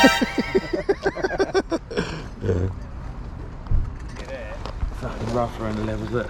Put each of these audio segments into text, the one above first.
Yeah. Fucking rough around the levels, look.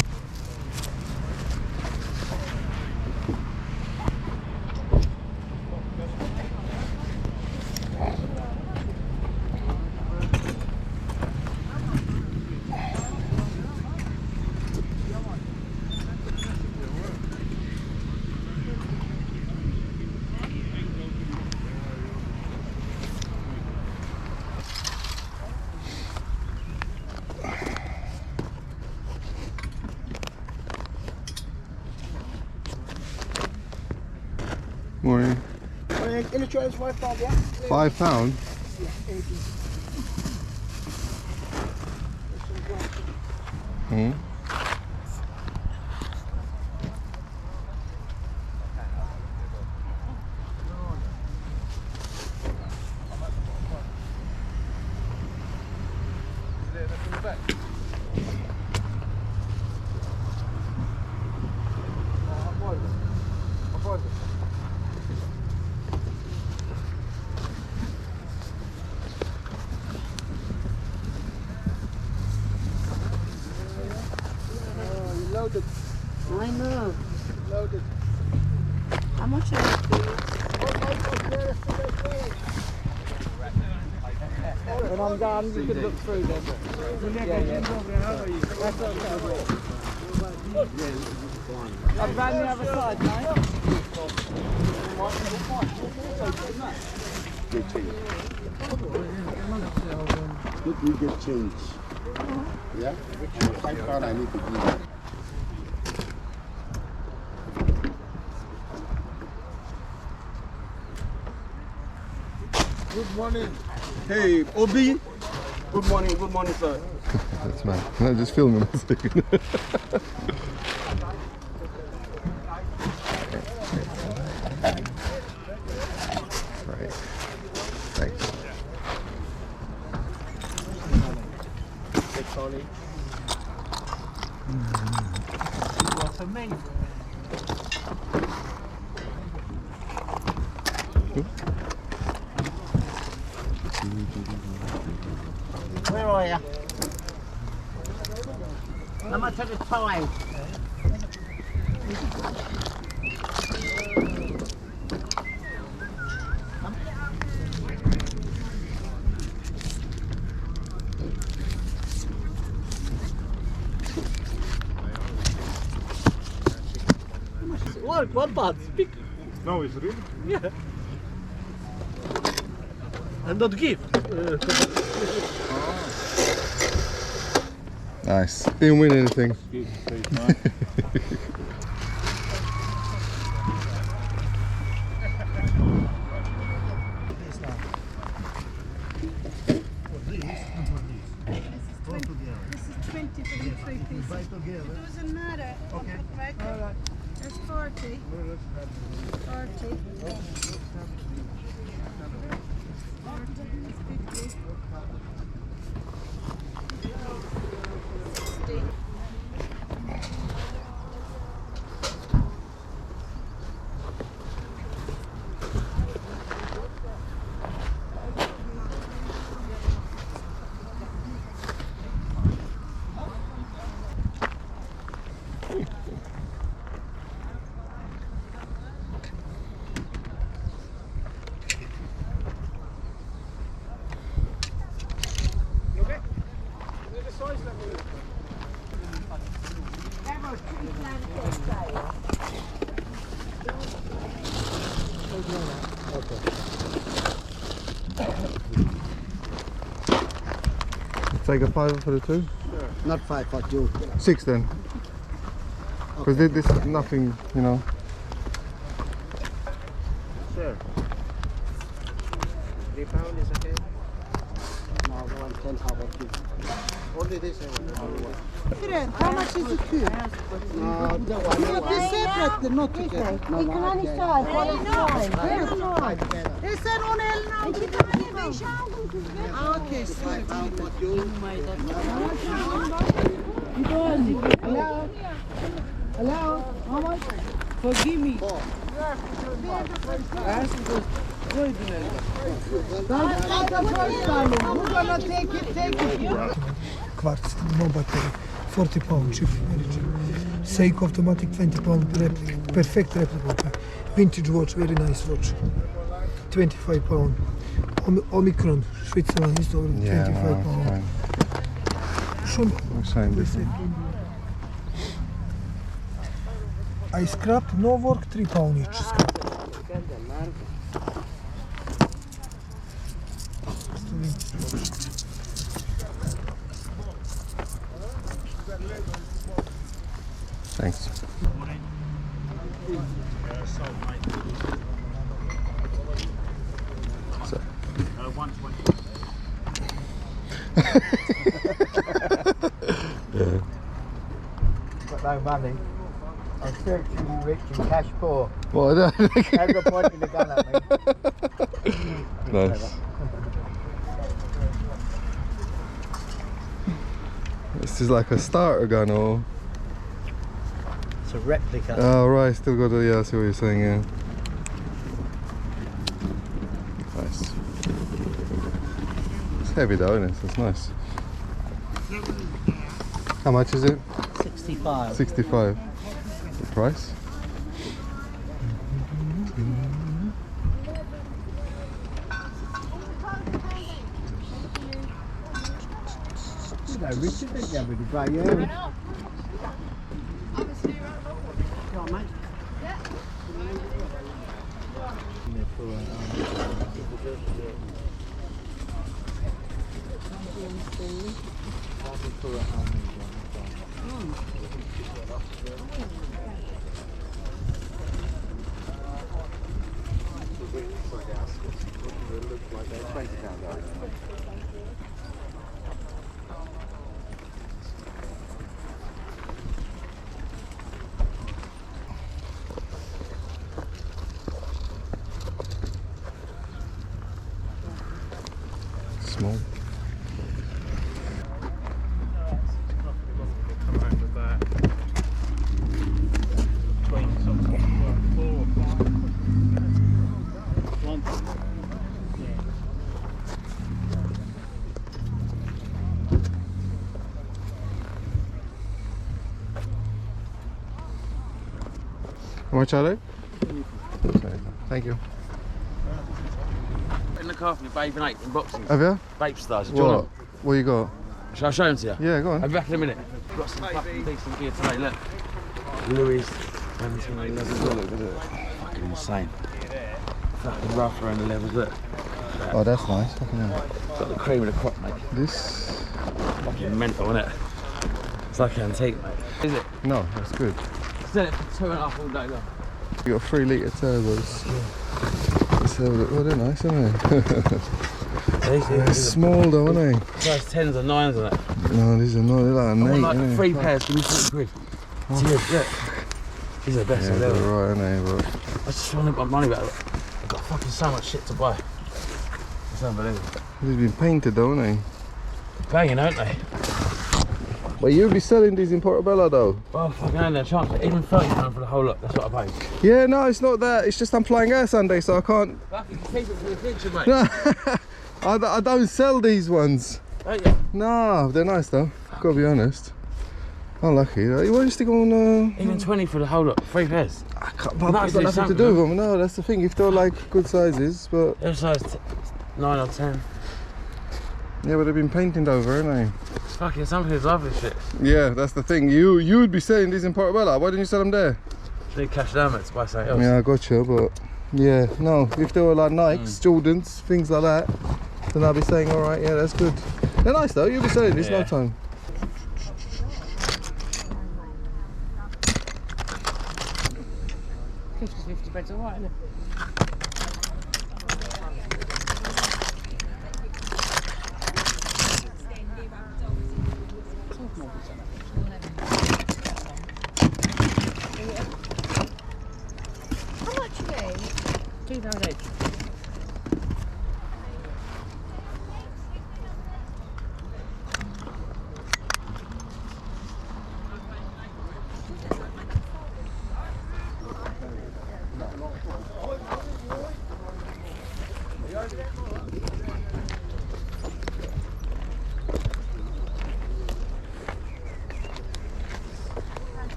Morning. Illustrates £5, yeah? £5? Yeah, 80. Hmm. Loaded. I know. Loaded. How much is it? When I'm done, you can look through them. That's okay. I've ran the other side, mate. Let me get change. Yeah? And £5 I need to give you. Good morning. Hey, Obi. Good morning, sir. That's mad. No, just filming a second. Right. Thanks. What's a me? Where are you? How much at a time? What bad? Speak. No, it's real. Yeah. And not give. Nice. Didn't win anything. This is 20 for the 3 pieces. Doesn't matter. Okay. Right? That's 40. 40. 50. 60. Take a £5 for the two? Not 5 for you. 6 then. Because this is nothing, you know. Sure. £3 is okay. No, 110, how about you? Only this one. Different. How much is the cube? No, the one. Not the separate, not together. No, We can only start one at a time. Very long. together. Is that on L now? Okay, sorry. £5 for you. Hello? Hello? How much? Forgive me. Quartz, no battery, 40 pound cheap. Very cheap. Seiko automatic 20 pound replica, perfect replica. Vintage watch, very nice watch. 25 pound. Omicron, Switzerland is over 25 pound. I scrap, no work, 3 pound each. Scrap. Thanks. So. Yeah. Got no money. I'm spiritually rich and cash poor. What? Never pointing the gun at me. Nice. This is like a starter gun, or? It's a replica. Oh right, still got a, yeah, I see what you're saying, yeah. Nice. It's heavy though, isn't it? So it's nice. How much is it? 65. 65. The price? You know, Richard didn't you, with the grey hair? Small. How much are they? Thank you. In the car for your babe and 8 in boxing. Have you? Babe stars. Do you want What you got? them? Shall I show them to you? Yeah, go on. I'll be back in a minute. Got some fucking decent gear today, look. Louis, 1711, look. Fucking insane. Fucking rough around the levels, look. Oh, that's nice. Fucking hell. Got the cream of the crop, mate. This? Fucking mental, isn't it? It's like an antique, mate. Is it? No, that's good. Sell it for 2.5 all day long. You got 3 litre turbos. Let's have a look. Oh, they're nice, aren't they? They're small though, aren't they? Size 10s and 9s on it. No, these are not. They're like an 8, Like aren't 3 they? pairs, give me 40 quid. Cheers, look. These are the best Yeah, I've they're ever. right, aren't they? But I just want to get my money back. I've got fucking so much shit to buy. It's unbelievable. they've been painted though, aren't Banging, aren't they? they? But you'll be selling these in Portobello though? Well, fucking ain't no chance. Even £30 for the whole lot, that's what I paid. Yeah, no, it's not that. It's just I'm flying air Sunday, so I can't. Fucking keep it for the future, mate. No, I don't sell these ones. Don't you? No, they're nice though. Gotta be honest. Unlucky. Why do you stick on? Even 20 for the whole lot, 3 pairs. I can't, but Nice, it's got do nothing to something, do with them. No, that's the thing. If they're like good sizes, but They're size 9 or 10. yeah, but they've been painted over, haven't Fucking some people love this shit. they? Yeah, that's the thing. You'd be selling these in Portobello. Why didn't you sell them there? Need cash down, mate, to buy something else. Yeah, I gotcha, but yeah, no. If they were like Nikes, Jordans, things like that, then I'd be saying, all right, yeah, that's good. They're nice though. You'll be selling this no Yeah. time. 50 bread's alright, isn't it? How much are they? £2 each.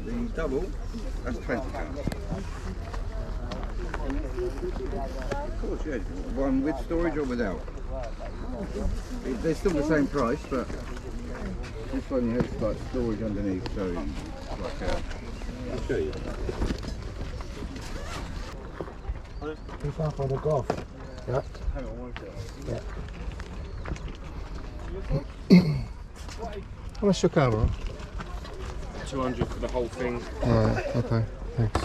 The double, that's £20. Of course, yeah. One with storage or without. They're still the same price, but this one has like storage underneath, so like I'll show you. Too far for the golf. Yeah. How much your camera? 200 for the whole thing. Alright, okay, thanks.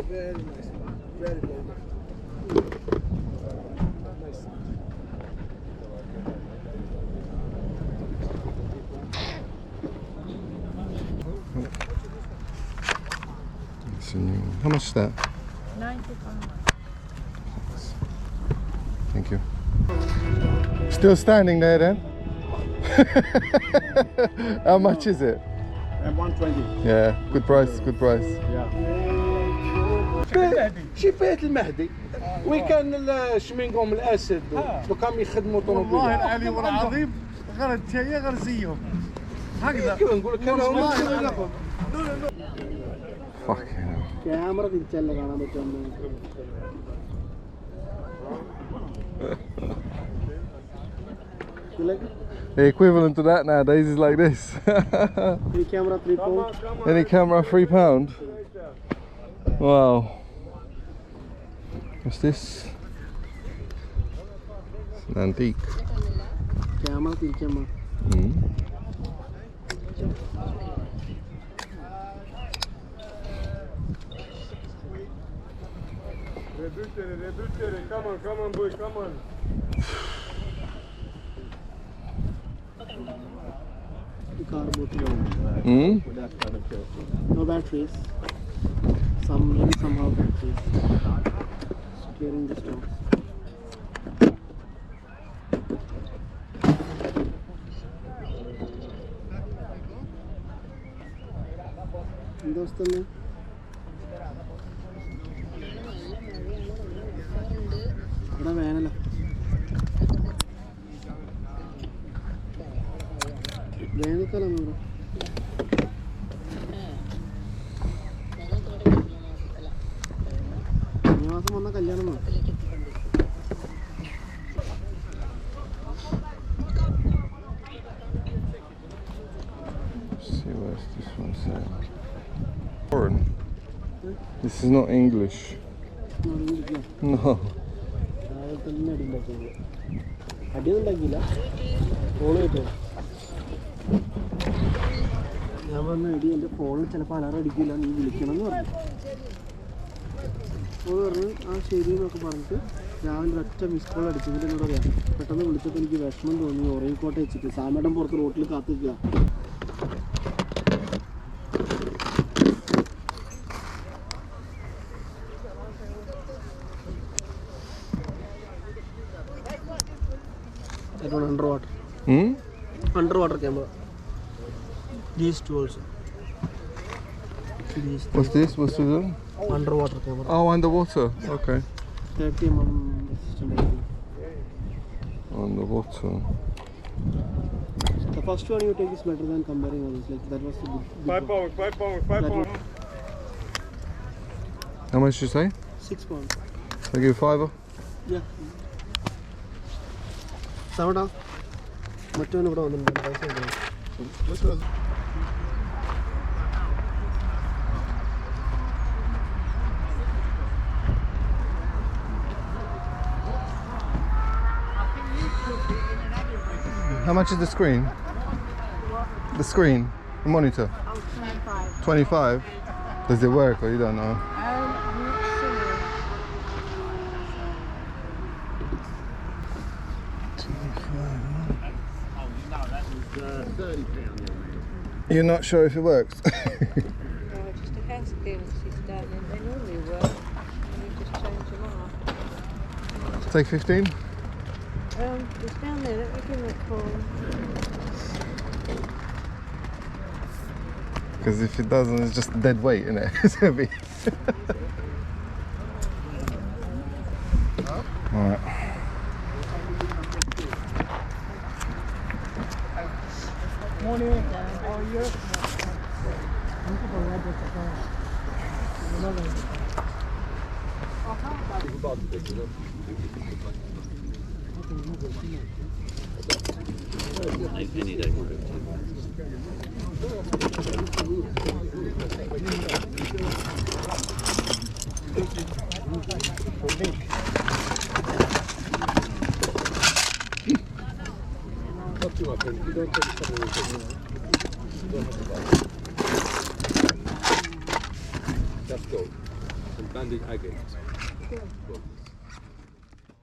Very nice. Very good. Nice. It's a new one. How much is that? £90. Thank you. Still standing there then? How much is it? And 120. Yeah, good price, good price. شبيت المهدي وكان شمينكم الاسد وكم يخدموا طوموبيل والله العلي والعظيم غير التايه غير زيهم هكذا كيف نقول لك انا Fucking hell. Camera തിരിച്ചല്ല കാണാൻ പറ്റും The equivalent to that nowadays is like this. ഈ camera 3 pound Any camera £3? Wow. What's this? It's an antique. Camera തിരിച്ചമ്മ Mm. come on boy, come on. car both Mm? no batteries maybe somehow batteries steering the stone दोस्तों ഇവിടെ വേനല വേനൽക്കാലം ഇവിടെ ഈ മാസം വന്ന കല്യാണം See where's this one saying? Foreign. This is not English. No. അടിയൊന്നുണ്ടാക്കിയില്ല ഫോൺ കിട്ടും ഞാൻ പറഞ്ഞ എടി എൻ്റെ ഫോണിൽ ചിലപ്പോൾ അലാറം അടിക്കില്ല നീ വിളിക്കണം എന്ന് പറഞ്ഞു ഫോൺ പറഞ്ഞു ആ ശരി എന്നൊക്കെ പറഞ്ഞിട്ട് രാവിലെ ഒറ്റ മിസ് കോൾ അടിച്ചെങ്കിൽ എന്നോട് പറയാം പെട്ടെന്ന് വിളിച്ചപ്പോൾ എനിക്ക് വിഷമം തോന്നി ഉറങ്ങിക്കോട്ടെ വെച്ചിട്ട് സാമേടം പുറത്ത് റോട്ടിൽ കാത്തിക്കുക underwater. Hmm? Underwater camera. These two also. These What's this? What's this one? underwater camera. Oh, underwater. Okay. 30 mm resistant. Underwater. The first one you take is better than comparing others. Like that was the good. 5 pounds. How much did you say? 6 pounds. I give you £5. Yeah. Savada. മറ്റവൻ ഇവിടെ വന്നിട്ടുണ്ട് പൈസ How much is the screen? The screen? The monitor? 25. 25? Does it work or you don't know? I'm not sure. £30. You're not sure if it works? Just a house clearance is done and they normally work and you just change them up. Take 15? It's down there, let me give them a call. Because if it doesn't, it's just dead weight, isn't it? It's heavy. Alright. Morning. How are you? Just go. And bandage again.